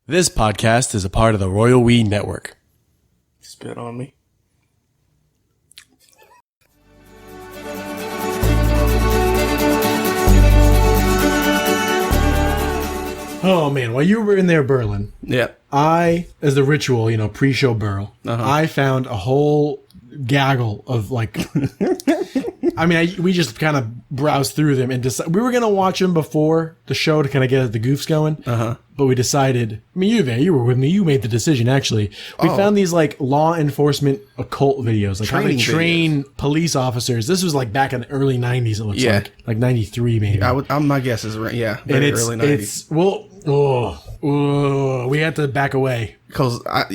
This podcast is a part of the Royal We Network. Spit on me. Oh, man. While you were in there, Berlin, Yep. I, as the ritual, pre-show burl, I found a whole gaggle of, we just kind of browsed through them and decided we were going to watch them before the show to kind of get the goofs going. But we decided, you were with me, you made the decision, actually. We found these, law enforcement occult videos, how they Training train police officers. This was, back in the early 90s, it looks like 93, maybe. My guess is right. Yeah. Very early 90s. We had to back away. Because I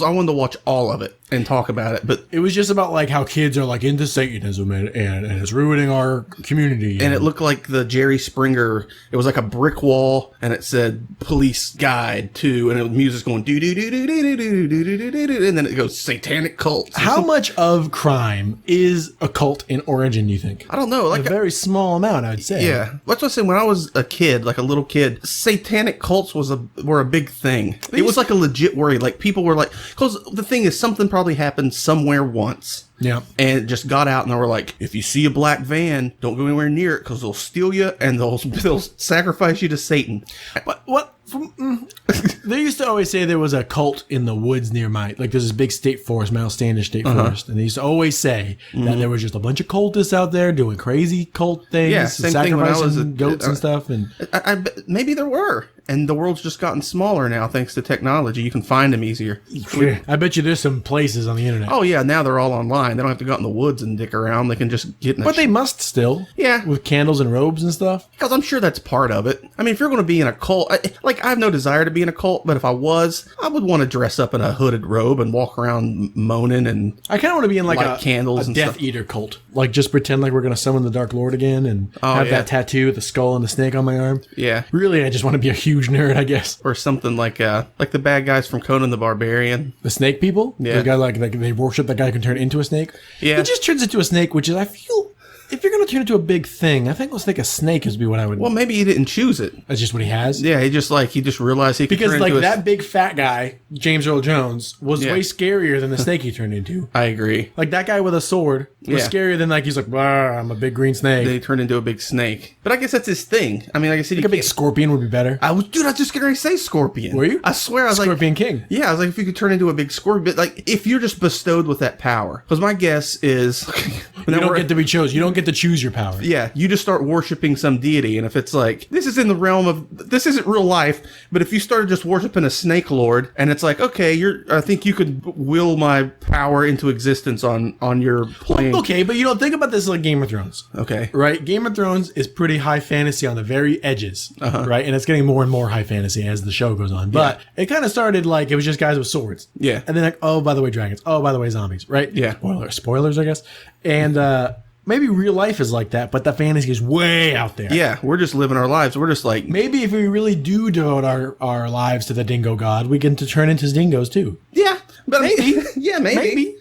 wanted to watch all of it and talk about it, but it was just about how kids are into Satanism and it's ruining our community. And it looked like the Jerry Springer. It was like a brick wall, and it said "Police Guide to," and it was music going do do do do do do do do do do, and then it goes Satanic cults. How much of crime is occult in origin? Do you think? I don't know. A very small amount, I'd say. Yeah, that's what I said. When I was a kid, a little kid, Satanic cults were a big thing. It was a legit worry. People were because the thing is, something probably happened somewhere once. Yeah. And it just got out, and they were like, if you see a black van, don't go anywhere near it because they'll steal you and they'll sacrifice you to Satan. But what? They used to always say there was a cult in the woods near there's this big state forest, Mount Standish State Forest, and they used to always say that there was just a bunch of cultists out there doing crazy cult things, Yeah, same thing when I was goats and stuff. And maybe there were. And the world's just gotten smaller now thanks to technology. You can find them easier. I bet you there's some places on the internet. Oh, yeah. Now they're all online. They don't have to go out in the woods and dick around. They can just get in But they must still. Yeah. With candles and robes and stuff. Because I'm sure that's part of it. I mean, if you're going to be in a cult, I have no desire to be in a cult, but if I was, I would want to dress up in a hooded robe and walk around moaning and I kind of want to be in light candles a and Death stuff. Eater cult. Just pretend like we're going to summon the Dark Lord again and have that tattoo, the skull and the snake on my arm. Yeah. Really, I just want to be a huge nerd, I guess. Or something like the bad guys from Conan the Barbarian. The snake people? Yeah. The guy they worship the guy who can turn into a snake? Yeah. He just turns into a snake, which is, I feel, if you're going to turn into a big thing, I think let's think a snake would be what I would... Well, maybe he didn't choose it. That's just what he has? Yeah, he just realized he could because turn into that big fat guy, James Earl Jones, was way scarier than the snake he turned into. I agree. That guy with a sword was scarier than he's I'm a big green snake. They turned into a big snake. But I guess that's his thing. I mean, like I said, a big scorpion would be better. I was just going to say scorpion. Were you? I swear I was Scorpion King. Yeah, I was like, if you could turn into a big scorpion, if you're just bestowed with that power. Because my guess is... you don't get to be chosen. You don't get to choose your power. Yeah, you just start worshiping some deity, and if it's this is in the realm of, this isn't real life, but if you started just worshiping a snake lord, and it's okay, I think you could will my power into existence on your plane. Well, okay, but think about this like Game of Thrones. Okay. Right? Game of Thrones is pretty high fantasy on the very edges, right? And it's getting more and more high fantasy as the show goes on. But it kind of started it was just guys with swords. Yeah. And then oh, by the way, dragons. Oh, by the way, zombies, right? Yeah. Spoilers, I guess. And maybe real life is like that, but the fantasy is way out there. Yeah, we're just living our lives. We're just maybe if we really do devote our lives to the dingo god, we get to turn into dingoes too. Yeah, but maybe.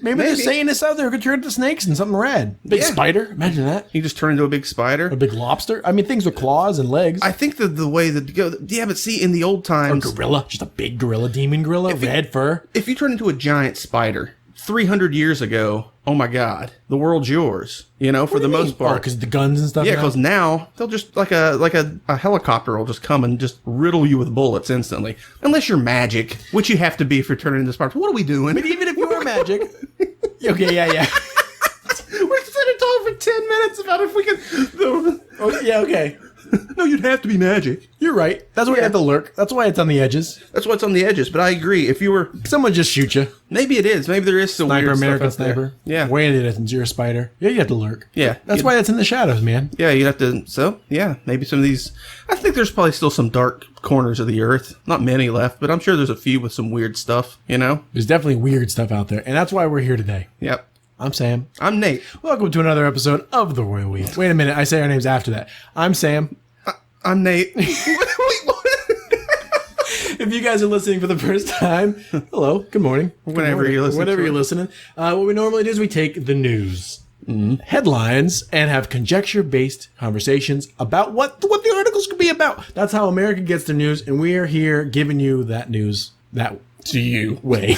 maybe there's Satanists out there who could turn into snakes and something rad. Big spider. Imagine that. You just turn into a big spider. A big lobster. I mean, things with claws and legs. I think the way that go. Yeah, but see, in the old times, or gorilla, just a big gorilla, demon gorilla, red fur. If you turn into a giant spider 300 years ago, oh my God, the world's yours. For the most part. Because the guns and stuff. Yeah, because now they'll just like a helicopter will just come and just riddle you with bullets instantly. Unless you're magic, which you have to be if you're turning into Spider. What are we doing? But even if you were magic, okay, yeah. We're sitting talking for 10 minutes about if we can. Oh yeah, okay. No, you'd have to be magic. You're right. That's why you have to lurk. That's why it's on the edges. That's why it's on the edges. But I agree. If you were... Someone just shoot you. Maybe it is. Maybe there is some Sniper, weird American stuff out there. sniper. Yeah. Way it is. You're a spider. Yeah, you have to lurk. Yeah. That's why it's in the shadows, man. Yeah, you have to... So, yeah, maybe some of these... I think there's probably still some dark corners of the earth. Not many left, but I'm sure there's a few with some weird stuff, There's definitely weird stuff out there. And that's why we're here today. Yep. I'm Sam. I'm Nate. Welcome to another episode of The Royal We. Wait a minute. I say our names after that. I'm Sam. I'm Nate. Wait, what? If you guys are listening for the first time, hello, good morning. Whenever you're listening. Whenever you're listening. What we normally do is we take the news. headlines and have conjecture-based conversations about what the articles could be about. That's how America gets their news, and we are here giving you that news that To you. way.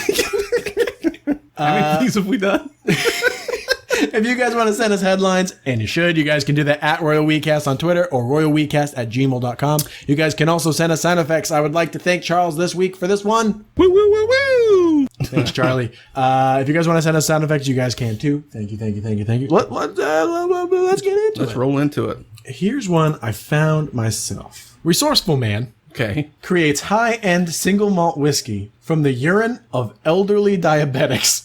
How many things have we done? If you guys want to send us headlines, and you should, you guys can do that at Royal WeCast on Twitter or royalwecast@gmail.com. You guys can also send us sound effects. I would like to thank Charles this week for this one. Woo, woo, woo, woo. Thanks, Charlie. If you guys want to send us sound effects, you guys can too. Thank you. Let's get into it. Let's roll into it. Here's one I found myself. Resourceful man Okay. creates high-end single malt whiskey from the urine of elderly diabetics.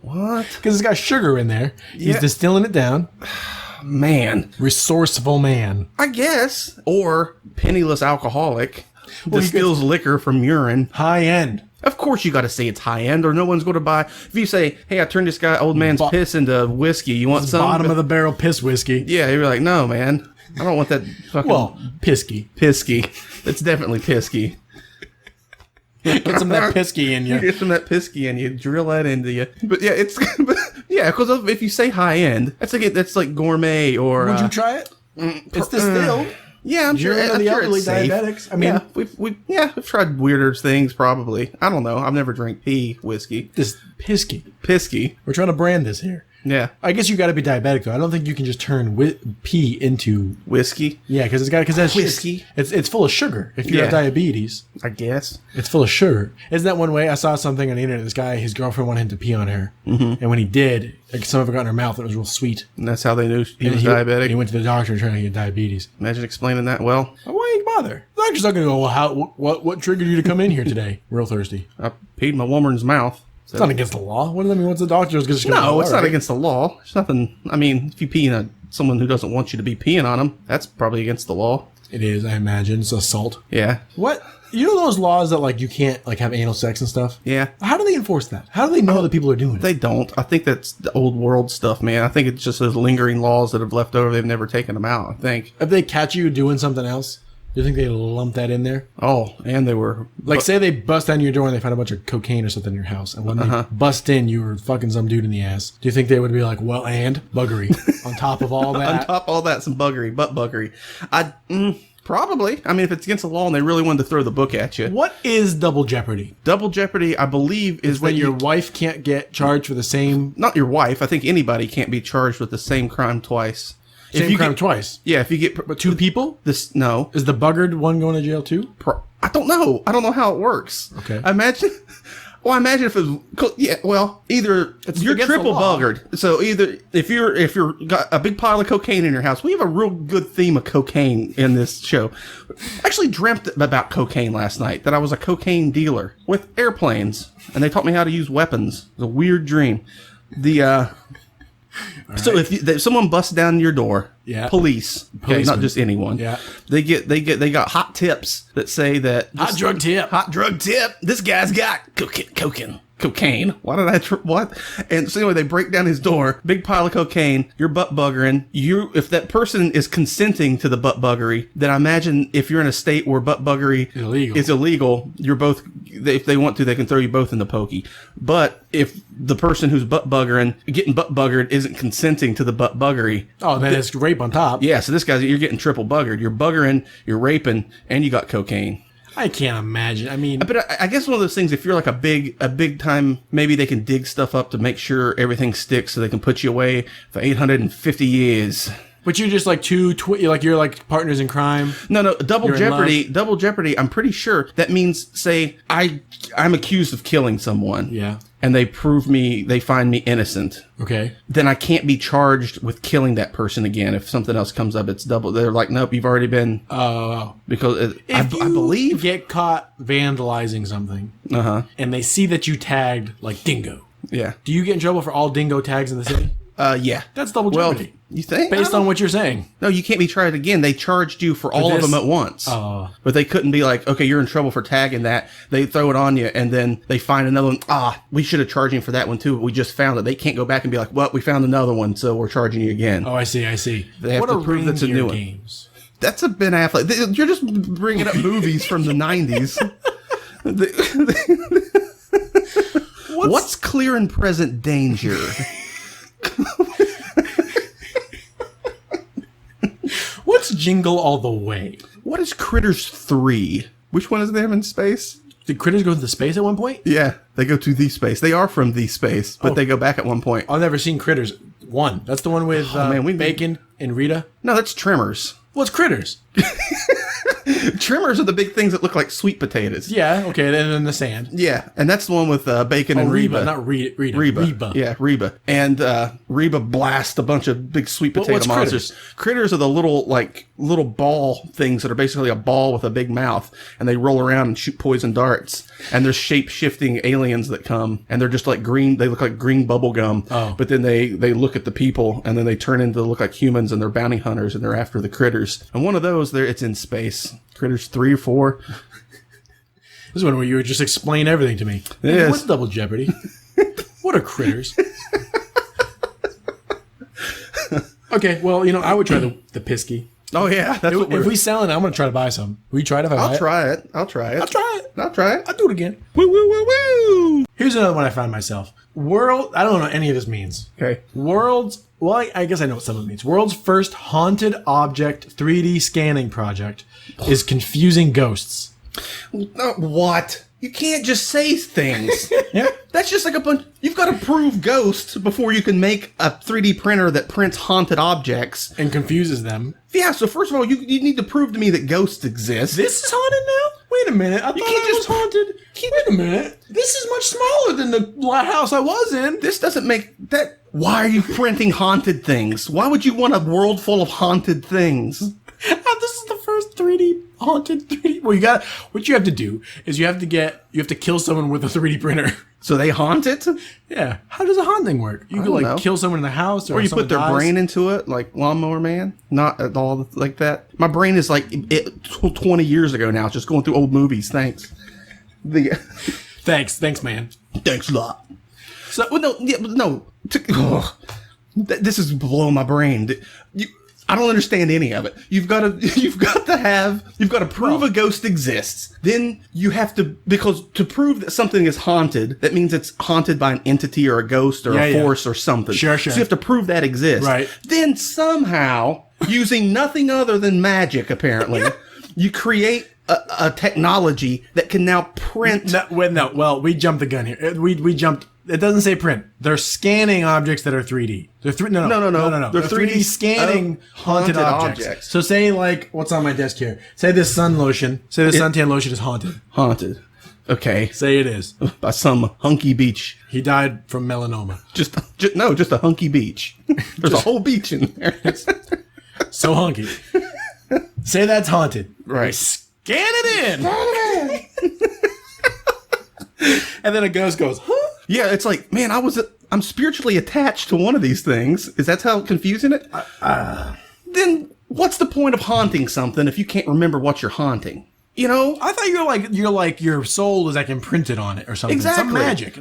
What? Because it's got sugar in there. He's Yeah. distilling it down. Man. Resourceful man. I guess. Or penniless alcoholic distills liquor from urine. High-end. Of course you got to say it's high end or no one's going to buy. If you say, hey, I turned this guy old man's piss into whiskey. You want some? Bottom of the barrel piss whiskey. Yeah, you're like, no, man. I don't want that fucking Well, pisky. pisky. It's definitely pisky. Get some of that pisky in You you. get some of that pisky and you drill that into you. But yeah, it's because if you say high end, that's like gourmet or. Would you try it? It's distilled. Yeah, I'm sure. Urine of I'm the sure elderly it's safe. diabetics. I mean, yeah, we've tried weirder things. Probably. I don't know. I've never drank pee whiskey. this pisky. Pisky. We're trying to brand this here. Yeah, I guess you got to be diabetic though. I don't think you can just turn pee into whiskey. yeah, because that's Whiskey. It's full of sugar. If you have Yeah. diabetes, I guess. it's full of sugar. Isn't that one way? I saw something on the internet. This guy, his girlfriend wanted him to pee on her, and when he did, like some of it got in her mouth. And it was real sweet. And that's how they knew he And was diabetic. He went to the doctor trying to get diabetes. Imagine explaining that. Well, Why you bother? The doctor's not going to go. Well, what triggered you to come in here today? Real thirsty. I peed in my woman's mouth. It's not against the law. What does that mean? What's the doctor's just going to No, it's not against the law. It's nothing. I mean, if you pee in someone who doesn't want you to be peeing on them, that's probably against the law. It is, I imagine. It's assault. Yeah. What? You know those laws that like you can't like have anal sex and stuff? Yeah. How do they enforce that? How do they know that people are doing it? They don't. I think that's the old world stuff, man. I think it's just those lingering laws that have left over. They've never taken them out, I think. If they catch you doing something else, do you think they lump that in there? Oh, and they were... Like, say they bust down your door and they find a bunch of cocaine or something in your house, and when they bust in, you were fucking some dude in the ass. Do you think they would be like, well, and buggery on top of all that? On top of all that, some buggery, butt buggery. Probably. I mean, if it's against the law and they really wanted to throw the book at you. What is double jeopardy? Double jeopardy, I believe, is When that your wife can't get charged for the same not your wife. I think anybody can't be charged with the same crime twice. crime twice. Yeah, if you get But two people? this, no, Is the buggered one going to jail too? I don't know. I don't know how it works. Okay. Imagine. Well, imagine if it was. Yeah. Well, either you're against the triple law. buggered. So either if you're got a big pile of cocaine in your house, we have a real good theme of cocaine in this show. I actually dreamt about cocaine last night. That I was a cocaine dealer with airplanes, and they taught me how to use weapons. It was a weird dream. So if someone busts down your door, Yeah. police, okay, Policeman. not just anyone, Yeah. they got hot tips that say that Hot drug tip. hot drug tip. This guy's got cocaine. Why did I? What? And so anyway, they break down his door. Big pile of cocaine. You're butt buggering. If that person is consenting to the butt buggery, then I imagine if you're in a state where butt buggery is illegal, you're both. If they want to, they can throw you both in the pokey. But if the person who's getting butt buggered isn't consenting to the butt buggery, Oh, then it's rape on top. yeah. So this guy's you're getting triple buggered. You're buggering, you're raping, and you got cocaine. I can't imagine. I mean, But I guess one of those things, if you're like a big time, maybe they can dig stuff up to make sure everything sticks so they can put you away for 850 years. but you're just like you're like partners in crime. No, double You're in jeopardy. Double jeopardy. I'm pretty sure that means, say, I'm accused of killing someone. Yeah. And they find me innocent. Okay. Then I can't be charged with killing that person again. If something else comes up, it's double. They're like, nope, you've already been. Because I believe. Get caught vandalizing something, and they see that you tagged like dingo. Yeah. Do you get in trouble for all dingo tags in the city? Yeah. That's double jeopardy. You think? Based on what you're saying. No, you can't be tried again. They charged you for all of them at once. But they couldn't be like, okay, you're in trouble for tagging that. They throw it on you, and then they find another one. We should have charged him for that one too, but we just found it. They can't go back and be like, well, we found another one, so we're charging you again. Oh, I see. They have what to prove that's a new one. games. That's a Ben Affleck. You're just bringing up movies from the 90s. What's clear and present danger? jingle all the way. What is Critters 3? Which one is them in space? Did Critters go to the space at one point? Yeah, they go to the space. They are from the space, but they go back at one point. I've never seen Critters 1. That's the one with Bacon and Rita. No, that's Tremors. What's Critters? Tremors are the big things that look like sweet potatoes. Yeah, okay, then in the sand. Yeah, and that's the one with Bacon and Reba. Not Rita. Reba. Yeah, Reba. And Reba blasts a bunch of big sweet potato what's monsters. Critters are the little ball things that are basically a ball with a big mouth, and they roll around and shoot poison darts. And there's shape-shifting aliens that come, and they're just like green. They look like green bubble gum. Oh. But then they look at the people, and then they turn into look like humans, and they're bounty hunters, and they're after the critters. And one of those, it's in space. Critters 3 or 4. This is one where you would just explain everything to me. Yes. What's Double Jeopardy? What are Critters? Okay, well, I would try the Pisky. Oh, yeah. That's If we sell it, I'm going to try to buy some. Will you try it if I buy it? I'll try it. I'll try it. I'll do it again. Woo, woo, woo, woo. Here's another one I found myself. I don't know what any of this means. Okay. I guess I know what some of it means. World's first haunted object 3D scanning project is confusing ghosts. What? You can't just say things. That's just like a bunch. You've got to prove ghosts before you can make a 3D printer that prints haunted objects. And confuses them. Yeah, so first of all, you need to prove to me that ghosts exist. This is haunted now? Wait a minute. I thought it was haunted. Wait a minute. This is much smaller than the house I was in. This doesn't make that. Why are you printing haunted things? Why would you want a world full of haunted things? This is the first 3D haunted 3D. Well, what you have to do is you have to kill someone with a 3D printer. So they haunt it? Yeah. How does a haunting work? You can kill someone in the house, or you put their brain into it, like Lawnmower Man. Not at all like that. My brain is like 20 years ago now. It's just going through old movies. Thanks. Thanks, man. Thanks a lot. So this is blowing my brain. I don't understand any of it. You've got to prove a ghost exists. Then you have to, because to prove that something is haunted, that means it's haunted by an entity or a ghost or a force or something. Sure. So you have to prove that exists. Right. Then somehow, using nothing other than magic, apparently, you create a technology that can now print. Well, we jumped the gun here. We jumped. It doesn't say print. They're scanning objects that are 3D. They're no. They're 3D scanning haunted objects. So say what's on my desk here. Say this suntan lotion is haunted. Haunted. Okay. Say it is. By some hunky beach. He died from melanoma. Just a hunky beach. There's a whole beach in there. So hunky. Say that's haunted. Right. Scan it in. And then a ghost goes, huh? Yeah, it's like, man, I'm spiritually attached to one of these things. Is that how confusing it? Then what's the point of haunting something if you can't remember what you're haunting? I thought your soul is imprinted on it or something. Exactly. Some magic.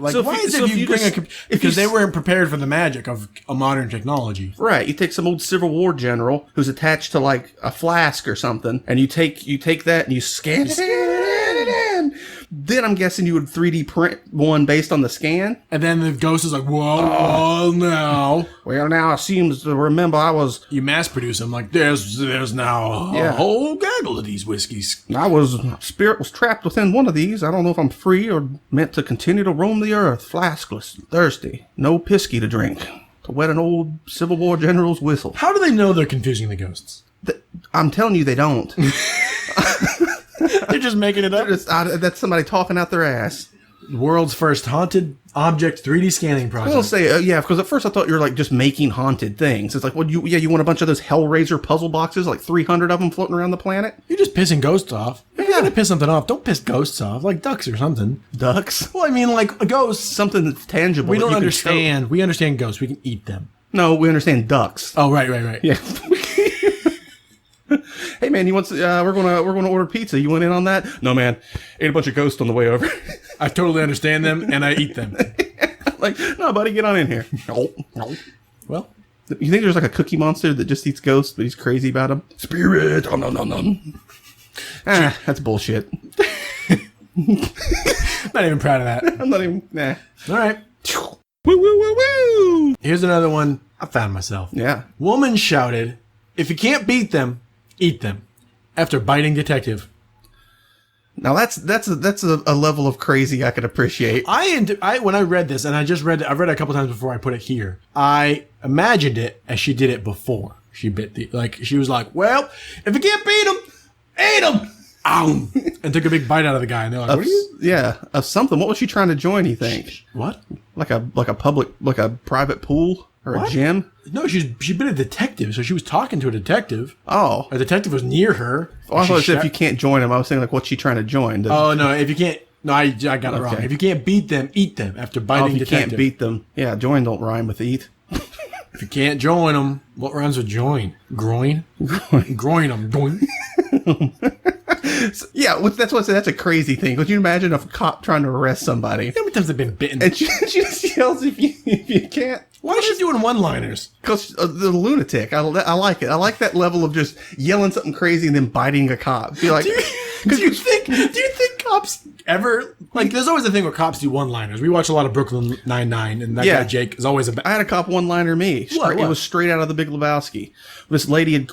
Because they weren't prepared for the magic of a modern technology. Right. You take some old Civil War general who's attached to a flask or something, and you take that and you scan it in. Then I'm guessing you would 3D print one based on the scan. And then the ghost is like, whoa, now. Well, now it seems to remember You mass produce them there's now a whole gaggle of these whiskeys. Spirit was trapped within one of these. I don't know if I'm free or meant to continue to roam the earth, flaskless, thirsty, no pisky to drink, to wet an old Civil War general's whistle. How do they know they're confusing the ghosts? I'm telling you, they don't. They're just making it up. That's somebody talking out their ass. World's first haunted object 3D scanning project. I will say, because at first I thought you were just making haunted things. It's like, you want a bunch of those Hellraiser puzzle boxes, 300 of them floating around the planet? You're just pissing ghosts off. If you're gonna piss something off, don't piss ghosts off, like ducks or something. Ducks? Well, I mean, a ghost. Something that's tangible. We don't understand. We understand ghosts. We can eat them. No, we understand ducks. Oh, right. Yeah. Hey man, we're gonna order pizza. You want in on that? No man, ate a bunch of ghosts on the way over. I totally understand them and I eat them. No buddy, get on in here. No. Well, you think there's a Cookie Monster that just eats ghosts, but he's crazy about them? Spirit. Oh no. That's bullshit. Not even proud of that. I'm not even. Nah. All right. Woo. Here's another one I found myself. Yeah. Woman shouted, "If you can't beat them, eat them after biting detective. Now that's a level of crazy I could appreciate. When I read this, and I've read it a couple times before I put it here, I imagined it as she did it before she bit she was like, well, if you can't beat them, eat them. Ow! And took a big bite out of the guy, and they're like, "What are you?" Yeah, of something. What was she trying to join? You think? What? Like a private pool or a gym? No, she been a detective, so she was talking to a detective. Oh, A detective was near her. I thought it said if you can't join them. I was saying like, what's she trying to join? Oh no! If you can't, no, I got it wrong. If you can't beat them, eat them after biting if you detective. can't beat them, yeah, join don't rhyme with eat. If you can't join them, what rhymes with join? Groin. Groin them. Groin. Yeah, that's what I said. That's a crazy thing. Could you imagine a cop trying to arrest somebody? How many times have been bitten? And she just yells if you can't. Why is she doing one-liners? Because the lunatic. I like it. I like that level of just yelling something crazy and then biting a cop. Be like, Do you think cops ever like? There's always a thing where cops do one-liners. We watch a lot of Brooklyn Nine-Nine, and that guy Jake is always I had a cop one-liner me. What? It was straight out of The Big Lebowski. This lady had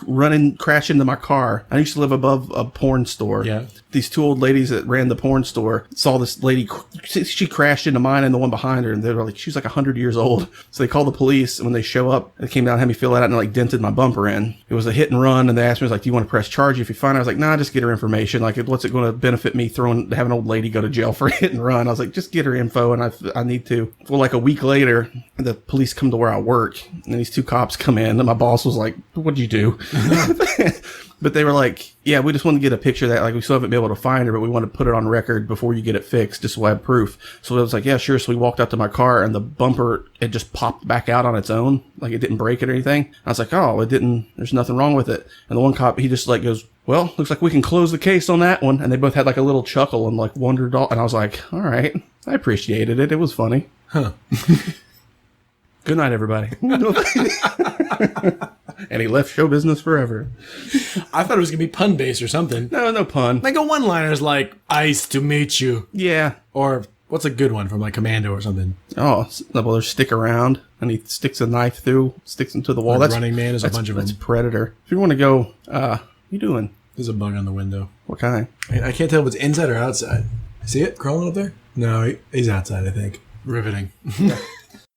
crashed into my car. I used to live above a porn store. Yeah. These two old ladies that ran the porn store saw this lady. She crashed into mine and the one behind her, and they were like, she was like 100 years old. So they called the police, and when they show up, they came down and had me fill that out, and like dented my bumper in. It was a hit and run, and they asked me, like, do you want to press charge if you find her? I was like, nah, just get her information. Like, what's it going to benefit me having an old lady go to jail for a hit and run? I was like, just get her info, and I need to. Well, like a week later, the police come to where I work, and these two cops come in, and my boss was like, what'd you do? But they were like, yeah, we just want to get a picture of that. Like, we still haven't been able to find her, but we want to put it on record before you get it fixed, just so I have proof. So I was like, yeah, sure. So we walked out to my car, and the bumper, it just popped back out on its own. Like, it didn't break it or anything. I was like, oh, it didn't, there's nothing wrong with it. And the one cop, he just like goes, well, looks like we can close the case on that one. And they both had like a little chuckle and like wondered all. And I was like, all right, I appreciated it. It was funny. Huh. Good night, everybody. And he left show business forever. I thought it was going to be pun-based or something. No pun. Like a one-liner is like, "Nice to meet you." Yeah. Or what's a good one from like Commando or something? Oh, well, there's stick around, and he sticks a knife through, sticks him to the wall. Like Running Man is a bunch of them. That's Predator. If you want to go, what you doing? There's a bug on the window. What kind? I can't tell if it's inside or outside. See it crawling up there? No, he's outside, I think. Riveting.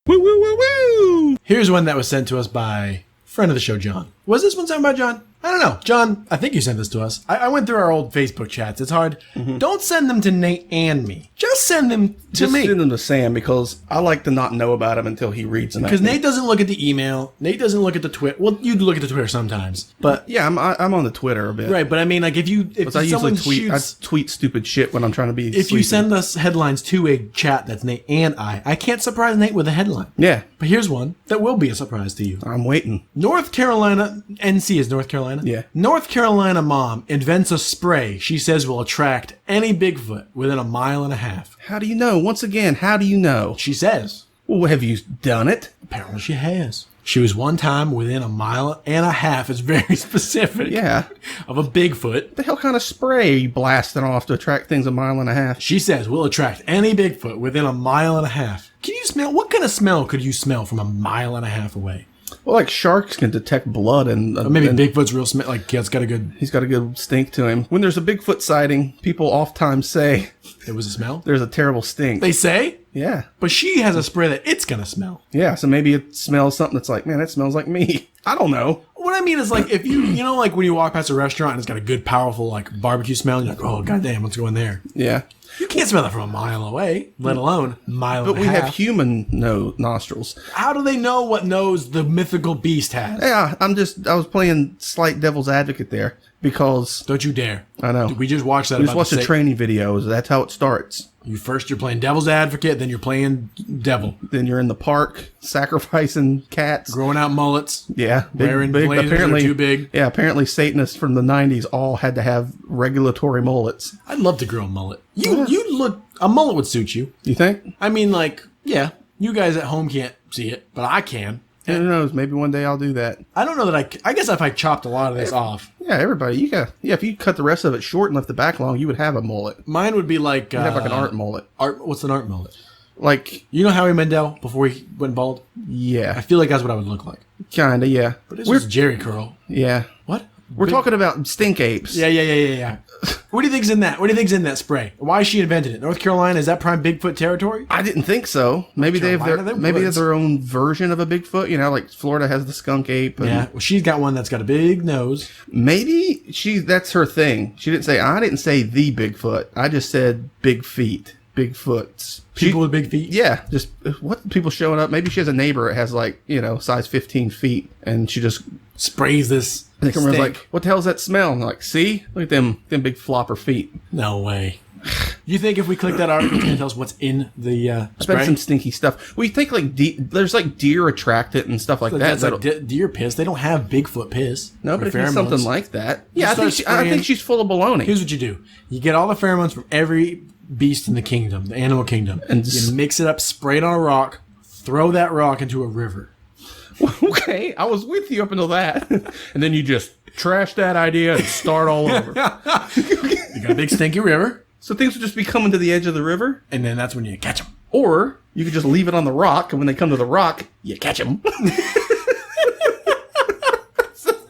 Woo, woo, woo, woo! Here's one that was sent to us by friend of the show, John. Was this one sent by John? I don't know. John, I think you sent this to us. I went through our old Facebook chats. It's hard. Mm-hmm. Don't send them to Nate and me. Just send them to me. Just send them to Sam, because I like to not know about him until he reads them. Because Nate doesn't look at the email. Nate doesn't look at the Twitter. Well, you look at the Twitter sometimes, but yeah, I'm on the Twitter a bit. Right, but I mean, like if I usually tweet, I tweet stupid shit when I'm trying to be. If you send us headlines to a chat that's Nate and I can't surprise Nate with a headline. Yeah, but here's one that will be a surprise to you. I'm waiting. North Carolina, NC is North Carolina. Yeah. North Carolina mom invents a spray she says will attract any Bigfoot within 1.5 miles. How do you know? Once again, how do you know? She says. Well, have you done it? Apparently she has. She was one time within 1.5 miles. It's very specific. Yeah. Of a Bigfoot. What the hell kind of spray are you blasting off to attract things 1.5 miles? She says we'll attract any Bigfoot within 1.5 miles. Can you smell? What kind of smell could you smell from 1.5 miles away? Well, like sharks can detect blood and or maybe Bigfoot's real smell. Like he's got a good stink to him. When there's a Bigfoot sighting, people oftentimes say it was a smell. There's a terrible stink. They say, yeah, but she has a spray that it's gonna smell. Yeah, so maybe it smells something that's like, man, it smells like me. I don't know. What I mean is like if you know like when you walk past a restaurant and it's got a good powerful like barbecue smell, and you're like, oh goddamn, let's go in there. Yeah. You can't smell that from 1 mile away, let alone 1.5 miles. But we have human nostrils. How do they know what nose the mythical beast has? Yeah, I was playing slight devil's advocate there because... Don't you dare. I know. We just watched that. We just watched the training videos. That's how it starts. You're playing devil's advocate, then you're playing devil. Then you're in the park sacrificing cats. Growing out mullets. Yeah. Wearing blazers apparently, too big. Yeah, apparently Satanists from the 90s all had to have regulatory mullets. I'd love to grow a mullet. You look... A mullet would suit you. You think? I mean, like, yeah. You guys at home can't see it, but I can. Yeah, who knows? Maybe one day I'll do that. I don't know that I guess if I chopped a lot of this off. Yeah, everybody. If you cut the rest of it short and left the back long, you would have a mullet. Mine would be like... You'd have like an art mullet. What's an art mullet? Like... You know Howie Mandel before he went bald? Yeah. I feel like that's what I would look like. Kinda, yeah. But this was Jerry curl. Yeah. What? We're talking about stink apes. Yeah. What do you think's in that? What do you think's in that spray? Why she invented it? North Carolina, is that prime Bigfoot territory? I didn't think so. Maybe they have Carolina, they have their own version of a Bigfoot. You know, like Florida has the skunk ape. Yeah. Well, she's got one that's got a big nose. Maybe that's her thing. She didn't say, I didn't say the Bigfoot. I just said big feet. Bigfoots. People with big feet? Yeah, just what people showing up. Maybe she has a neighbor that has like, size 15 feet, and she just sprays this. And the camera's like, what the hell's that smell? And they're like, see? Look at them big flopper feet. No way. You think if we click that article, it's going to tell us what's in the spray? Spend some stinky stuff. We think like there's like deer attractant and stuff like that. That's like deer piss. They don't have Bigfoot piss. No, but if it's something like that. Yeah, I think she's full of baloney. Here's what you do. You get all the pheromones from every beast in the kingdom, the animal kingdom, and you mix it up, spray it on a rock, throw that rock into a river. Okay, I was with you up until that. And then you just trash that idea and start all over. You got a big stinky river. So things would just be coming to the edge of the river? And then that's when you catch them. Or you could just leave it on the rock, and when they come to the rock, you catch them.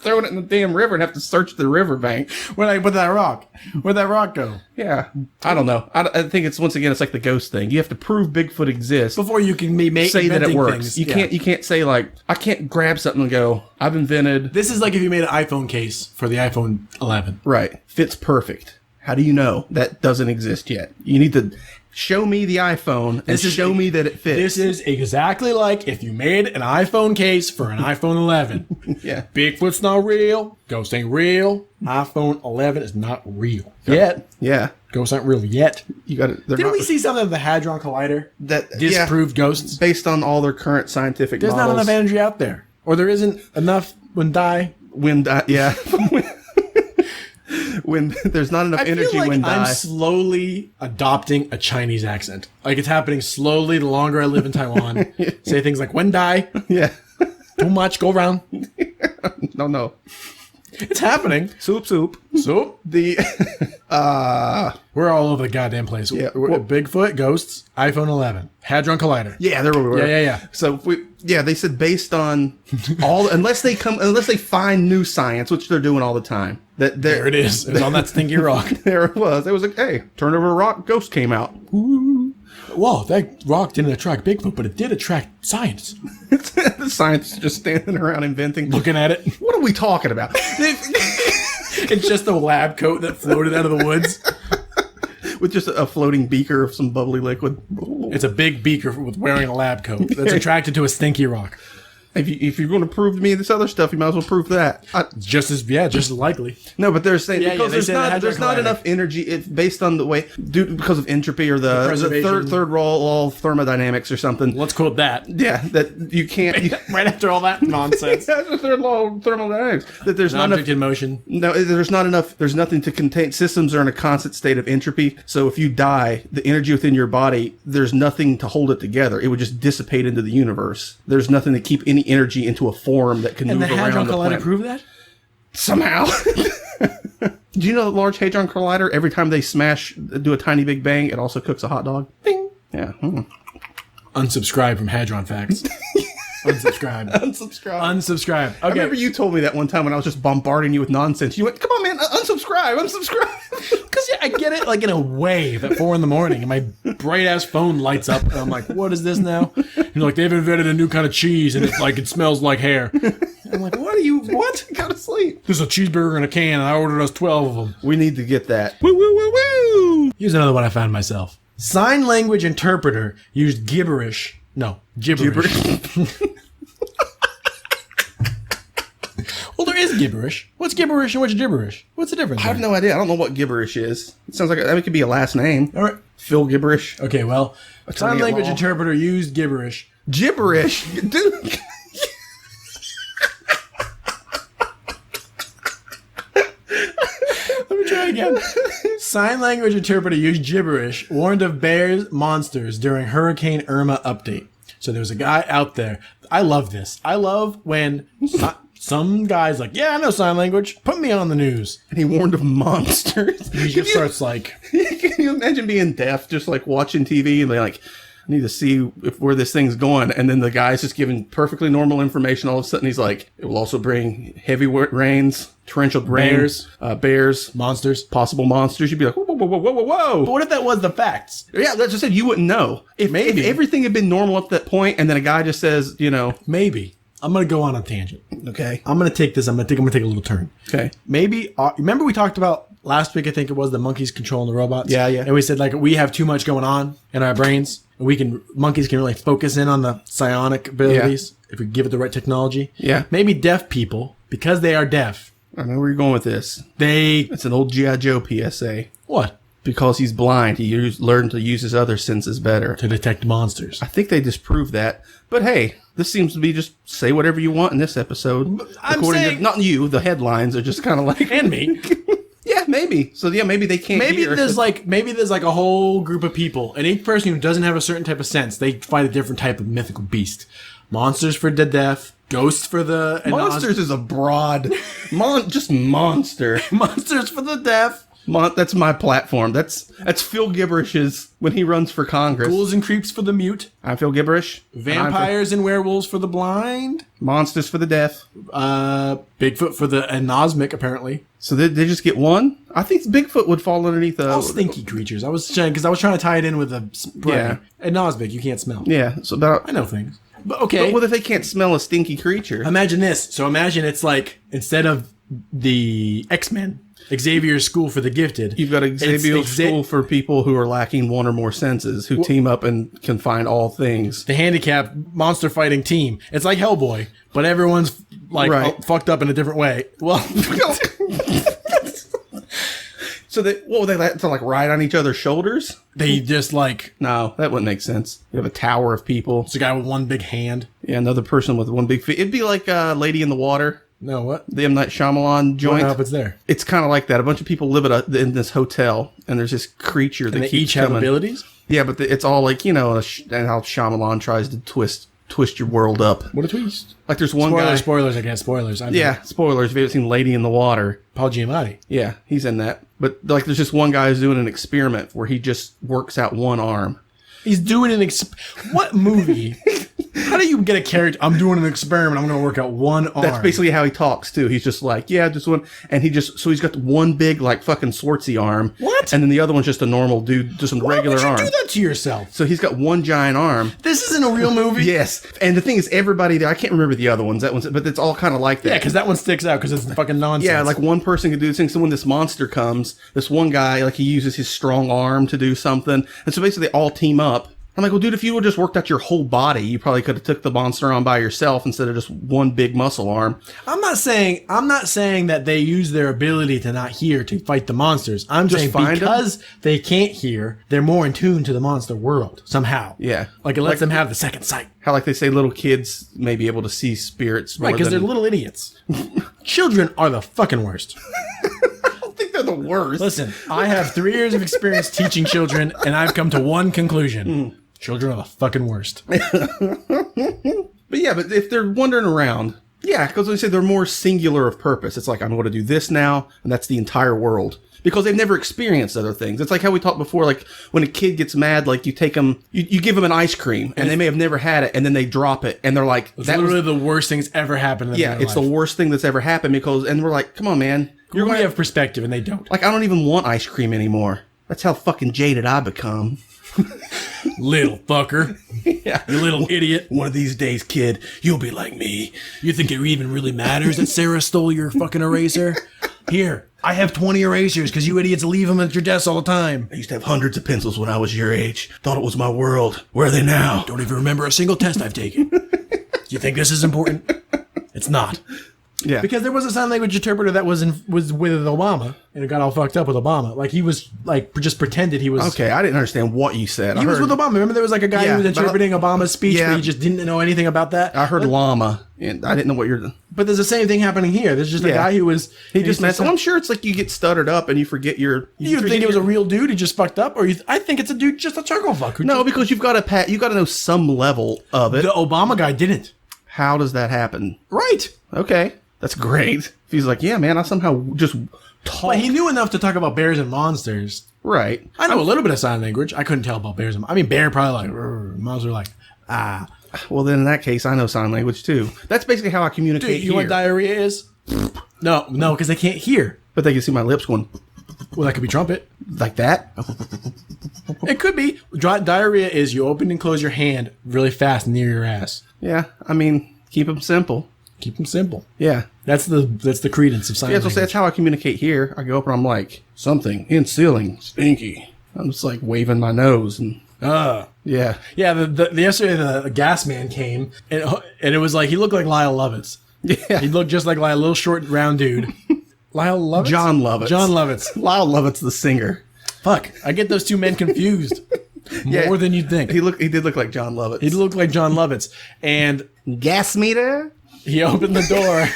Throwing it in the damn river and have to search the riverbank. Where'd I put that rock? Where'd that rock go? Yeah. I don't know. I think it's, once again, it's like the ghost thing. You have to prove Bigfoot exists before you can say that it works. Things. You can't say like, I can't grab something and go, I've invented. This is like if you made an iPhone case for the iPhone 11. Right. Fits perfect. How do you know that doesn't exist yet? You need to show me the iPhone and show me that it fits. This is exactly like if you made an iPhone case for an iPhone 11. Yeah. Bigfoot's not real. Ghost ain't real. iPhone 11 is not real. Yet. Yeah. Ghosts aren't real yet. You got it. Didn't we see something of the Hadron Collider that disproved ghosts? Based on all their current scientific There's models. not enough energy out there. Or there isn't enough yeah. When there's not enough energy feel like when I'm die. slowly adopting a Chinese accent. Like it's happening slowly the longer I live in Taiwan. Say things like when die. Yeah. Too much, go round. No. It's happening. Soup. So we're all over the goddamn place. Yeah. Bigfoot, ghosts, iPhone 11, Hadron Collider. Yeah, there we were. Yeah. So they said based on unless they find new science, which they're doing all the time. There it is. It was on that stinky rock. There it was. It was like, hey, turn over a rock, ghost came out. Ooh. Whoa, that rock didn't attract Bigfoot, but it did attract science. The science is just standing around inventing. Looking at it. What are we talking about? It's just a lab coat that floated out of the woods. With just a floating beaker of some bubbly liquid. It's a big beaker with wearing a lab coat that's attracted to a stinky rock. If you're going to prove to me this other stuff, you might as well prove that. Just as likely. No, but they're saying because there's not collider. enough energy. It's based on the way because of entropy or the third law of thermodynamics or something. Let's quote that. Yeah, that you can't. Right after all that nonsense. That's the third law of thermodynamics. That there's not enough in motion. No, there's not enough. There's nothing to contain. Systems are in a constant state of entropy. So if you die, the energy within your body, there's nothing to hold it together. It would just dissipate into the universe. There's nothing to keep any energy into a form that can move around the planet. And the Hadron Collider prove that? Somehow. Do you know that Large Hadron Collider, every time they do a tiny big bang, it also cooks a hot dog? Bing. Yeah. Unsubscribe from Hadron Facts. Unsubscribe. Unsubscribe. Okay. I remember you told me that one time when I was just bombarding you with nonsense. You went, come on, man, unsubscribe. Because I get it like in a wave at 4 a.m. and my bright ass phone lights up and I'm like, what is this now? And you're like, they've invented a new kind of cheese and it smells like hair. I'm like, what? Go to sleep. There's a cheeseburger in a can and I ordered us 12 of them. We need to get that. Woo, woo, woo, woo. Here's another one I found myself. Sign language interpreter used gibberish. No, gibberish. Well, there is gibberish. What's gibberish and what's gibberish? What's the difference? I have no idea. I don't know what gibberish is. It sounds like it could be a last name. All right. Phil Gibberish. Okay, well, sign language interpreter used gibberish. Gibberish? Dude. Let me try again. Sign language interpreter used gibberish, warned of bears, monsters during Hurricane Irma update. So there was a guy out there. I love this. I love when some guy's like, yeah, I know sign language. Put me on the news. And he warned of monsters. He just starts like... Can you imagine being deaf, just like watching TV and they're like, I need to see where this thing's going. And then the guy's just giving perfectly normal information. All of a sudden, he's like, it will also bring heavy rains, torrential rains, bears, monsters, possible monsters. You'd be like, whoa, whoa, whoa, whoa, whoa, whoa. But what if that was the facts? Yeah, that's just said you wouldn't know. If everything had been normal up to that point, and then a guy just says, Maybe. I'm going to go on a tangent. Okay. I'm going to take this. I'm going to take a little turn. Okay. Maybe, remember we talked about last week, I think it was, the monkeys controlling the robots? Yeah, yeah. And we said, like, we have too much going on in our brains. And monkeys can really focus in on the psionic abilities if we give it the right technology. Yeah. Maybe deaf people, because they are deaf. I know where you're going with this. It's an old G.I. Joe PSA. What? Because he's blind, he learned to use his other senses better. To detect monsters. I think they disproved that. But hey, this seems to be just say whatever you want in this episode. Not you, the headlines are just kind of like... And me. Yeah, maybe. So yeah, maybe they can't hear. There's like a whole group of people, and each person who doesn't have a certain type of sense, they find a different type of mythical beast. Monsters for the deaf, ghosts for the... Monsters is a broad... just monster. Monsters for the deaf. That's my platform. That's Phil Gibberish's when he runs for Congress. Ghouls and creeps for the mute. I'm Phil Gibberish. Vampires and werewolves for the blind. Monsters for the deaf. Bigfoot for the anosmic, apparently. So they just get one? I think Bigfoot would fall underneath all stinky creatures. I was trying to tie it in with a spray. Yeah. Anosmic, you can't smell. Yeah. So about I know things. But okay. But what if they can't smell a stinky creature? Imagine this. So imagine it's like, instead of the X-Men, Xavier's School for the Gifted. You've got Xavier's School for people who are lacking one or more senses, who team up and can find all things. The handicapped monster fighting team. It's like Hellboy, but everyone's like fucked up in a different way. Well, so they to like ride on each other's shoulders? They just like... No, that wouldn't make sense. You have a tower of people. It's a guy with one big hand. Yeah, another person with one big feet. It'd be like Lady in the Water. No, what? The M. Night Shyamalan joint. What happens there? It's kind of like that. A bunch of people live in this hotel, and there's this creature that keeps each have abilities? Yeah, but it's all like, and how Shyamalan tries to twist your world up. What a twist. Like there's one guy... Spoilers, I guess. Spoilers. Spoilers. If you haven't seen Lady in the Water. Paul Giamatti. Yeah, he's in that. But like there's just one guy who's doing an experiment where he just works out one arm. He's doing what movie? How do you get a character? I'm doing an experiment. I'm going to work out one arm. That's basically how he talks too. He's just like, yeah, just one. And he's got one big like fucking Swartzy arm. What? And then the other one's just a normal dude, just a regular arm. Why would you do that to yourself? So he's got one giant arm. This isn't a real movie. Yes. And the thing is, everybody there, I can't remember the other ones. But it's all kind of like that. Yeah, because that one sticks out because it's fucking nonsense. Yeah, like one person could do this thing. So when this monster comes, this one guy, like he uses his strong arm to do something. And so basically they all team up. I'm like, well, dude, if you would just worked out your whole body, you probably could have took the monster on by yourself instead of just one big muscle arm. I'm not saying that they use their ability to not hear to fight the monsters. I'm just saying because they can't hear, they're more in tune to the monster world somehow. Yeah. Like it lets them have the second sight. How like they say little kids may be able to see spirits. Right, because they're little idiots. Children are the fucking worst. They're the worst. Listen, I have 3 years of experience teaching children, and I've come to one conclusion. Children are the fucking worst. But if they're wandering around, yeah, because they say they're more singular of purpose. It's like, I'm going to do this now, and that's the entire world. Because they've never experienced other things. It's like how we talked before, like when a kid gets mad, like you take them, you give them an ice cream, and they may have never had it, and then they drop it, and they're like, "That's literally the worst thing that's ever happened." It's the worst thing that's ever happened and we're like, come on, man, you're going to have perspective, and they don't. Like I don't even want ice cream anymore. That's how fucking jaded I become. Little fucker. Yeah. You little idiot. One of these days, kid, you'll be like me. You think it even really matters that Sarah stole your fucking eraser? Here, I have 20 erasers because you idiots leave them at your desk all the time. I used to have hundreds of pencils when I was your age. Thought it was my world. Where are they now? Don't even remember a single test I've taken. You think this is important? It's not. Yeah. Because there was a sign language interpreter that was with Obama, and it got all fucked up with Obama. Like, he was, like, just pretended he was... Okay, I didn't understand what you said. He was with Obama. Remember there was, like, a guy who was interpreting Obama's speech, but he just didn't know anything about that? I heard llama, and I didn't know what you're... But there's the same thing happening here. There's just a guy who was... He just messed up. I'm sure it's like you get stuttered up and you forget your... You think it was a real dude who just fucked up? Or I think it's a dude, just a charcoal fucker. No, because you've got to know some level of it. The Obama guy didn't. How does that happen? Right. Okay. That's great. If he's like, yeah, man, I somehow just talk. But he knew enough to talk about bears and monsters. Right. I know a little bit of sign language. I couldn't tell about bears. I mean, bear probably like, moms are like, ah. Well, then in that case, I know sign language too. That's basically how I communicate. Dude, you know what diarrhea is? No, because they can't hear. But they can see my lips going Well, that could be trumpet. like that. It could be. Diarrhea is you open and close your hand really fast near your ass. Yeah. I mean, keep them simple. Keep them simple. Yeah. That's the credence of sign Yeah, language. so that's how I communicate here. I go up and I'm like, something in ceiling, stinky. I'm just like waving my nose and yeah. Yeah, the yesterday the gas man came and it was like he looked like Lyle Lovitz. Yeah. He looked just like a little short round dude. Lyle Lovitz? John Lovitz. John Lovitz. Lyle Lovitz, the singer. Fuck, I get those two men confused more than you'd think. He did look like John Lovitz. He looked like John Lovitz, and gas meter. he opened the door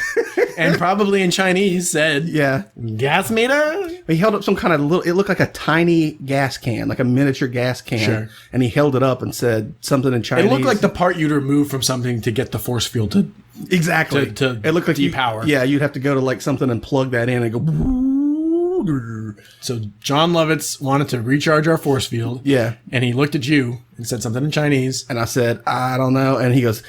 and probably in Chinese said, Yeah. "Gas meter." He held up some kind of little, it looked like a tiny gas can, like a miniature gas can. Sure. And he held it up and said something in Chinese. It looked like the part you'd remove from something to get the force field to. Exactly. to it looked like depower. Yeah, you'd have to go to like something and plug that in and go. So John Lovitz wanted to recharge our force field. Yeah. And he looked at you and said something in Chinese. And I said, I don't know. And he goes,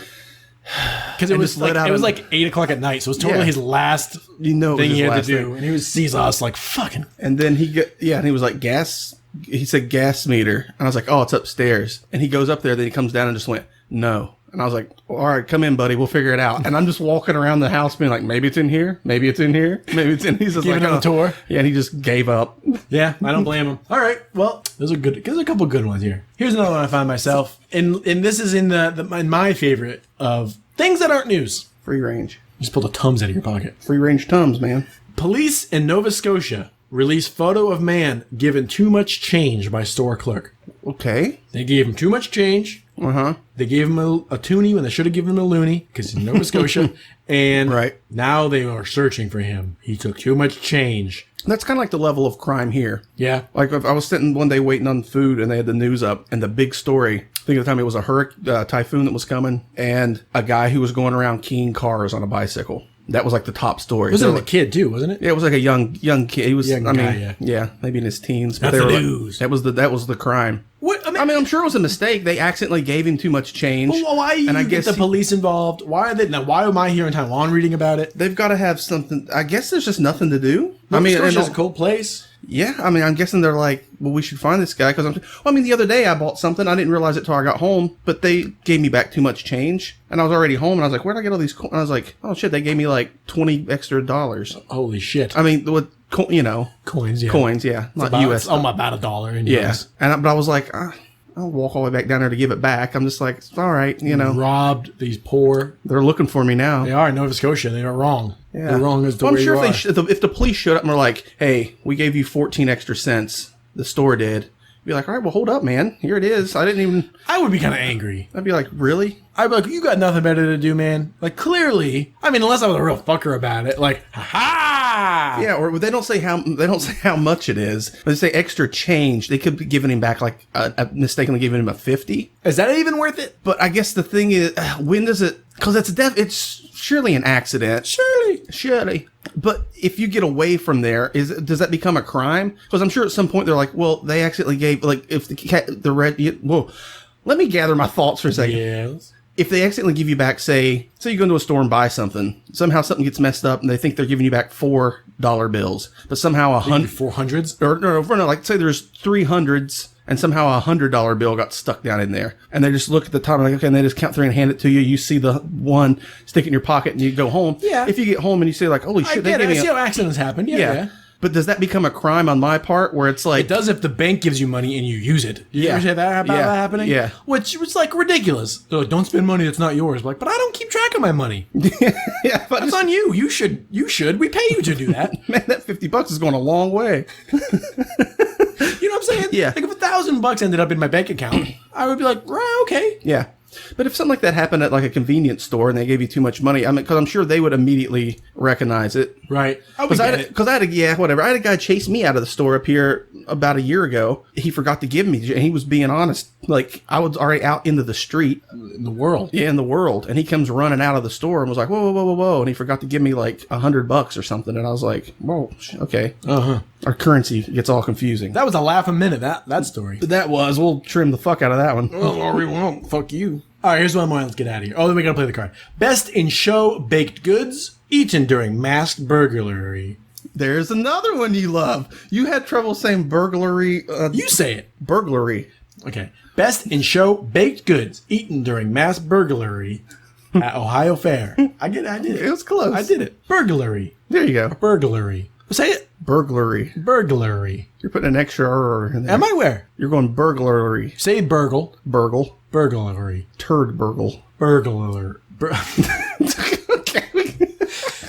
Because it And was just let like, out it was a- like 8 o'clock at night, so it was totally Yeah. his last you know, it was thing his he had to last do, thing. and he sees us like fucking. And then and he was like, gas. He said gas meter. And I was like, oh, it's upstairs. And he goes up there. Then he comes down and just went, no. And I was like, all right, come in, buddy. We'll figure it out. And I'm just walking around the house being like, maybe it's in here. Maybe it's in here. Maybe it's in. He's just Giving like, him a tour. Yeah, and he just gave up. Yeah, I don't blame him. All right, well, there's a couple good ones here. Here's another one I found myself, and this is in in my favorite of things that aren't news. Free range. You just pulled a Tums out of your pocket. Free range Tums, man. Police in Nova Scotia release photo of man given too much change by store clerk. Okay. They gave him too much change. Uh-huh. They gave him a toonie when they should have given him a loony because he's in Nova Scotia. And Right. now they are searching for him. He took too much change. That's kind of like the level of crime here. Yeah. Like if I was sitting one day waiting on food and they had the news up and the big story. I think at the time it was a typhoon that was coming and a guy who was going around keying cars on a bicycle. That was like the top story. Wasn't So, it a kid too, wasn't it? Yeah, it was like a young kid. He was, Young guy, yeah. maybe in his teens. That's they the were news. That was the crime. What? I mean, I'm sure it was a mistake. They accidentally gave him too much change. Well, why you and I get guess the police involved? Why are they now? Why am I here in Taiwan reading about it? they've got to have something. I guess there's just nothing to do. Nova I mean, Scotia's a cool place. yeah. I mean, I'm guessing they're like, well, we should find this guy because the other day I bought something. I didn't realize it till I got home, but they gave me back too much change, and I was already home, and I was like, where'd I get all these? And I was like, oh shit, they gave me like $20 extra. Holy shit! I mean, with Coins, yeah. coins, yeah, not About, U.S. It's about $1 in Yeah, US. but I was like, I'll walk all the way back down there to give it back. I'm just like, all right, Robbed these poor. they're looking for me now. They are in Nova Scotia. They are wrong. Yeah. They're wrong as to Well, I'm where sure you are. if the police showed up and were like, hey, we gave you 14 extra cents, the store did, be like, all right, well, hold up, man. Here it is. I didn't even. I would be kind of angry. I'd be like, really? I'd be like, you got nothing better to do, man. Like, clearly, I mean, unless I was a real fucker about it, like, ha-ha! Yeah, or they don't say how much it is. They say extra change. They could be giving him back like mistakenly giving him a 50. Is that even worth it? But I guess the thing is, when does it? Because it's surely an accident. Surely. But if you get away from there, does that become a crime? Because I'm sure at some point they're like, well, they accidentally gave if the red. Whoa, let me gather my thoughts for a second. Yes. If they accidentally give you back, say you go into a store and buy something, somehow something gets messed up and they think they're giving you back $4 bills, but somehow 400s? or no, like say there's 300s and somehow $100 bill got stuck down in there, and they just look at the top and like, okay, and they just count through and hand it to you. You see the one, stick it in your pocket, and you go home. Yeah. If you get home and you say like, holy shit, I they get it. gave I me see how accidents happen. Yeah. But does that become a crime on my part where it's like It does if the bank gives you money and you use it. You ever say that about that happening? Yeah. Which was like ridiculous. They're like, don't spend money that's not yours. Like, but I don't keep track of my money. yeah, but That's on you. You should. We pay you to do that. man, that $50 is going a long way. You know what I'm saying? Yeah. Like if $1,000 ended up in my bank account, I would be like, right, okay. Yeah. But if something like that happened at like a convenience store and they gave you too much money, I mean, because I'm sure they would immediately recognize it. Right. Because I had a guy chase me out of the store up here about a year ago. He forgot to give me, and he was being honest. Like, I was already out into the street. In the world. Yeah, in the world. And he comes running out of the store and was like, whoa, whoa, whoa, whoa, whoa. And he forgot to give me like $100 or something. And I was like, whoa, okay. Uh-huh. Our currency gets all confusing. That was a laugh a minute, that story. We'll trim the fuck out of that one. Oh, we won't. Fuck you. All right, here's one more. Let's get out of here. Oh, then we gotta play the card. Best in show baked goods eaten during masked burglary. There's another one you love. You had trouble saying burglary. You say it. Burglary. Okay. Best in show baked goods eaten during mass burglary at Ohio Fair. I did it. It was close. I did it. Burglary. There you go. Burglary. Say it. Burglary. Burglary. You're putting an extra R in there. Am I where? You're going burglary. Say burgle. Burgle. Burglary. Turd burgle. Burglar.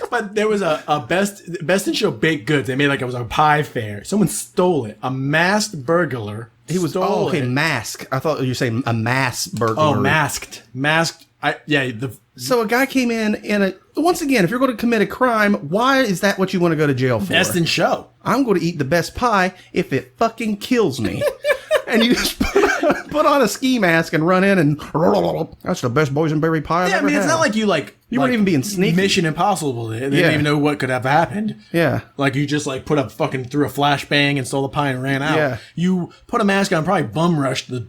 But there was a best in show baked goods. They made like it was a pie fair. Someone stole it. A masked burglar. He was stole it. mask. I thought you were saying a mass burglary. Oh, masked. So a guy came in once again, if you're going to commit a crime, why is that what you want to go to jail for? Best in show. I'm going to eat the best pie if it fucking kills me. And you just put on a ski mask and run in and that's the best boysenberry pie I've ever had. It's not like you weren't even being sneaky. Mission Impossible. They didn't even know what could have happened. Yeah. Like you just like put up fucking through a flashbang and stole the pie and ran out. Yeah. You put a mask on, probably bum rushed the.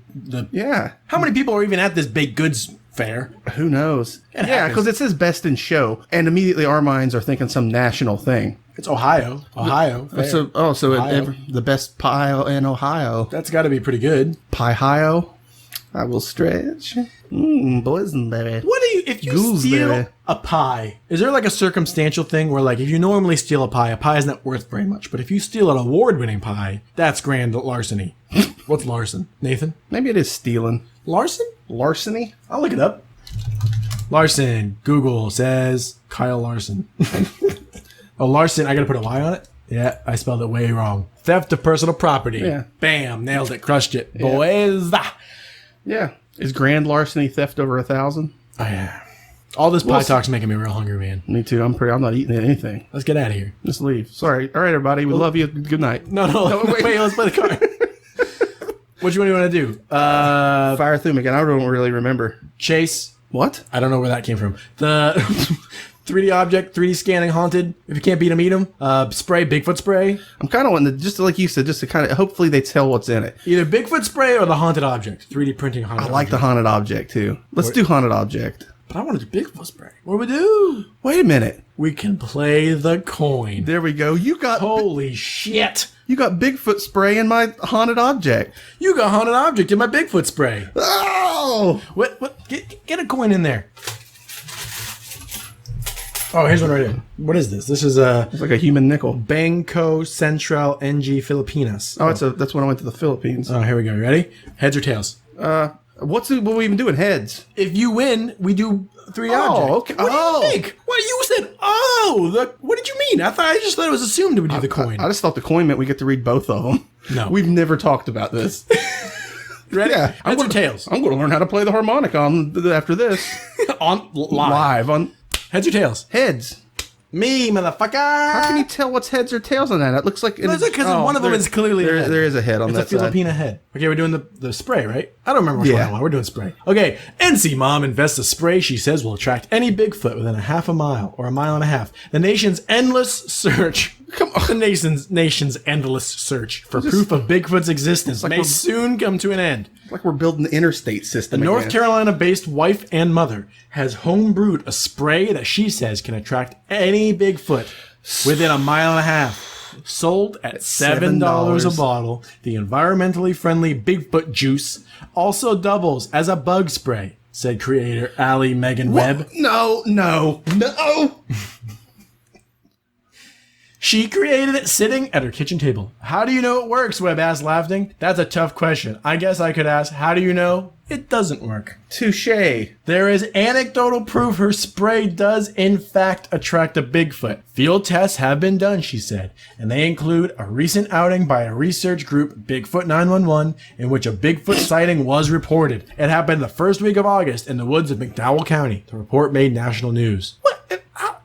Yeah. How many people are even at this baked goods fair? Who knows? happens. Because it says best in show, and immediately our minds are thinking some national thing. It's Ohio. Fair. So Ohio. The best pie in Ohio. That's got to be pretty good. Pie-hio. I will stretch. Boysenberry. What do you, if you Gooseberry. steal a pie, is there like a circumstantial thing where like if you normally steal a pie is not worth very much, but if you steal an award-winning pie, that's grand larceny. What's larceny? Nathan? Maybe it is stealing. Larson? Larceny? I'll look it up. Larson. Google says Kyle Larson. Oh, Larson. I got to put a Y on it? Yeah, I spelled it way wrong. Theft of personal property. Yeah. Bam. Nailed it. Crushed it. Yeah. Boys. Yeah. Is grand larceny theft over 1,000? Oh, yeah. All this pie talk's making me real hungry, man. Me too. I'm not eating anything. Let's get out of here. Just leave. Sorry. All right, everybody. We love you. Good night. No, wait. Let's play the card. What do you want to do? Fire through again. I don't really remember. Chase. What? I don't know where that came from. The 3D object, 3D scanning, haunted. If you can't beat them, eat them. Spray, Bigfoot spray. I'm kind of wanting to, just like you said, just to kind of, hopefully they tell what's in it. Either Bigfoot spray or the haunted object. 3D printing haunted object. I like the haunted object too. Let's do haunted object. But I want to do Bigfoot spray. What do we do? Wait a minute. We can play the coin. There we go. Holy shit. You got Bigfoot spray in my haunted object. You got haunted object in my Bigfoot spray. Oh! What? Get a coin in there. Oh, here's one right here. What is this? This is it's like a human nickel. Bangko Central NG Filipinas. Oh, that's when I went to the Philippines. Oh, here we go. You ready? Heads or tails? What are we even doing? Heads. If you win, we do 3 objects. Okay. What do you think? What you said? What did you mean? I just thought it was assumed we do the coin. I just thought the coin meant we get to read both of them. No. We've never talked about this. Ready? Yeah. Heads or tails? I'm going to learn how to play the harmonica after this. On live. On Heads or tails? Heads. Me, motherfucker. How can you tell what's heads or tails on that? It looks like... Because one of them is clearly a head. There is a head on that side. It's a Filipina head. Okay, we're doing the spray, right? I don't remember which one I want. We're doing spray. Okay, NC Mom invests a spray she says will attract any Bigfoot within a half a mile or a mile and a half. The nation's endless search... Come on. The nation's endless search for proof of Bigfoot's existence may soon come to an end. It's like we're building the interstate system. The North Carolina-based wife and mother has homebrewed a spray that she says can attract any Bigfoot within a mile and a half. Sold at $7 a bottle, the environmentally friendly Bigfoot juice also doubles as a bug spray, said creator Allie Megan Webb. No. She created it sitting at her kitchen table. How do you know it works? Webb asked, laughing. That's a tough question. I guess I could ask, how do you know it doesn't work? Touche. There is anecdotal proof her spray does in fact attract a Bigfoot. Field tests have been done, she said, and they include a recent outing by a research group, Bigfoot 911, in which a Bigfoot sighting was reported. It happened the first week of August in the woods of McDowell County. The report made national news. What?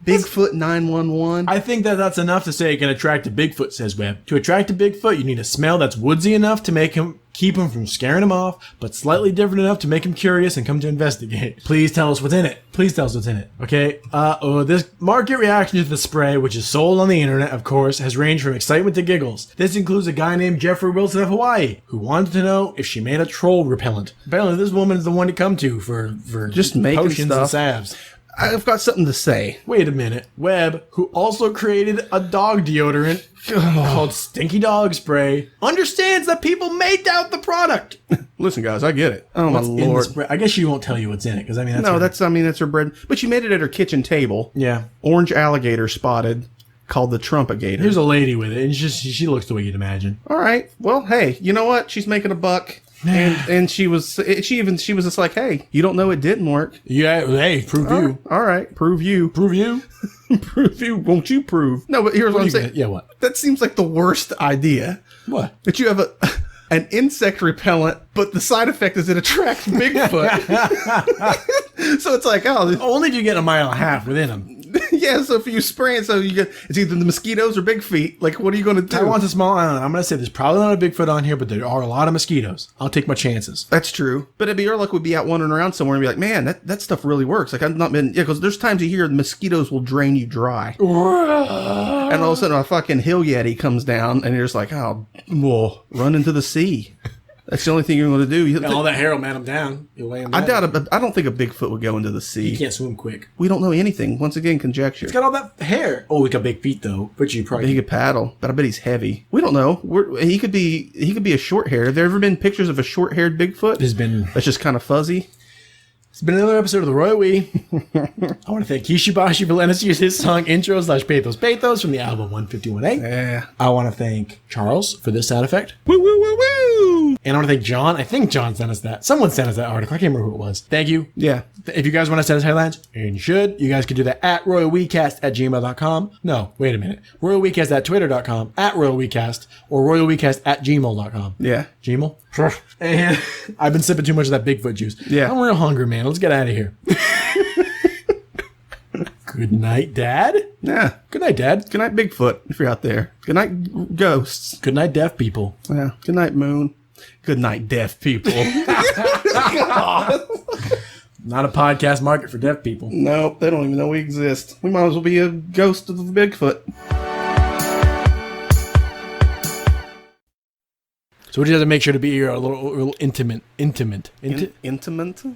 Bigfoot 911. I think that's enough to say it can attract a Bigfoot, says Webb. To attract a Bigfoot, you need a smell that's woodsy enough to keep him from scaring him off, but slightly different enough to make him curious and come to investigate. Please tell us what's in it. Please tell us what's in it. Okay? This market reaction to the spray, which is sold on the internet, of course, has ranged from excitement to giggles. This includes a guy named Jeffrey Wilson of Hawaii, who wanted to know if she made a troll repellent. Apparently, this woman is the one to come to for just making potions stuff. and salves. I've got something to say. Wait a minute. Webb, who also created a dog deodorant called Stinky Dog Spray, understands that people may doubt the product. Listen, guys, I get it. Oh, my What's in the Lord. spray? I guess she won't tell you what's in it, because I mean, That's her bread. But she made it at her kitchen table. Yeah. Orange alligator spotted, called the Trumpagator. Here's a lady with it, and she looks the way you'd imagine. All right. Well, hey, you know what? She's making a buck. And she was just like, hey, you don't know it didn't work. Yeah, hey, prove you. All right, prove you. Prove you. Prove you. Won't you prove? No, but here's what I'm saying. Yeah, what? That seems like the worst idea. What? That you have an insect repellent, but the side effect is it attracts Bigfoot. So it's like, Only if you get a mile and a half within them. yeah. So if you spray it, so you get it's either the mosquitoes or big feet. Like, what are you going to do? Taiwan's a small island. I'm going to say there's probably not a Bigfoot on here, but there are a lot of mosquitoes. I'll take my chances. That's true. But it'd be your luck would be out wandering around somewhere and be like, man, that stuff really works. Like, I've not been, because there's times you hear the mosquitoes will drain you dry. And all of a sudden a fucking hill yeti comes down and you're just like, oh, well, run into the sea. That's the only thing you're going to do. All that hair will man him down. You'll lay him down. I don't think a Bigfoot would go into the sea. He can't swim quick. We don't know anything. Once again, conjecture. He's got all that hair. Oh, he got big feet though. But you probably He could paddle, but I bet he's heavy. We don't know. He could be a short hair. Have there ever been pictures of a short haired Bigfoot? There's been. That's just kind of fuzzy. It's been another episode of The Royal We. I want to thank Kishibashi for letting us use his song intro / Pathos Pathos from the album 151A. Yeah. I want to thank Charles for this sound effect. Woo, woo, woo, woo. And I want to thank John. I think John sent us that. Someone sent us that article. I can't remember who it was. Thank you. Yeah. If you guys want to send us headlines, and you should, you guys can do that at royalwecast@gmail.com. No, wait a minute. royalwecast@twitter.com, at royalwecast, or royalwecast@gmail.com. Yeah. Gmail? And I've been sipping too much of that Bigfoot juice. Yeah. I'm real hungry, man. Let's get out of here. Good night, Dad. Yeah. Good night, Dad. Good night, Bigfoot, if you're out there. Good night, ghosts. Good night, deaf people. Yeah. Good night, Moon. Good night, deaf people. Not a podcast market for deaf people. Nope, they don't even know we exist. We might as well be a ghost of the Bigfoot. So we just have to make sure to be a little intimate. Intimate? Intimans.